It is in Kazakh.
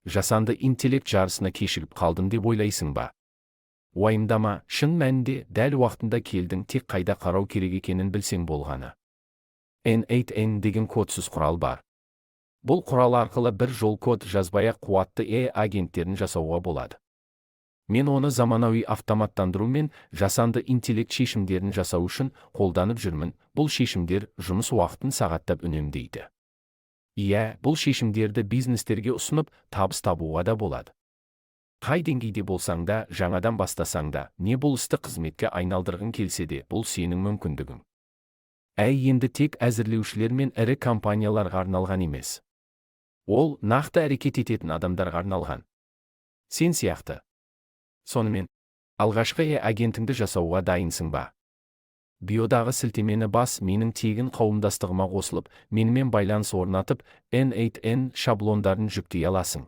жасанды интеллект жарысына кешігіп қалдым деп ойлайсың ба? Уайымдама, шын мәнінде дәл уақытында келдің, тек қайда қарау керек екенін білсең болғаны. N8N деген кодсыз құрал бар. Бұл құрал арқылы бір жол код жазбай-ақ қуатты AI агенттерін жасауға болады. Мен оны заманауи автоматтандыру мен жасанды интеллект шешімдерін жасау үшін қолданып жүрмін. Бұл шешімдер жұмыс уақытын сағаттап үнемдейді. Иә, бұл шешімдерді бизнестерге ұсынып, табыс табуға да болады. Қай деңгейде болсаң да, жаңадан бастасаң да, не бұл істі қызметке айналдырғың келсе де, бұл сенің мүмкіндігің. Енді тек әзірлеушілер мен ірі компанияларға арналған емес. Ол нақты әрекет ететін адамдарға арналған. Сен сияқты. Сонымен, алғашқы агентіңді жасауға дайынсың ба? Биодағы сілтемені бас, менің тегін қауымдастығыма қосылып, менімен байланыс орнатып, N8N шаблондарын жүктей аласың.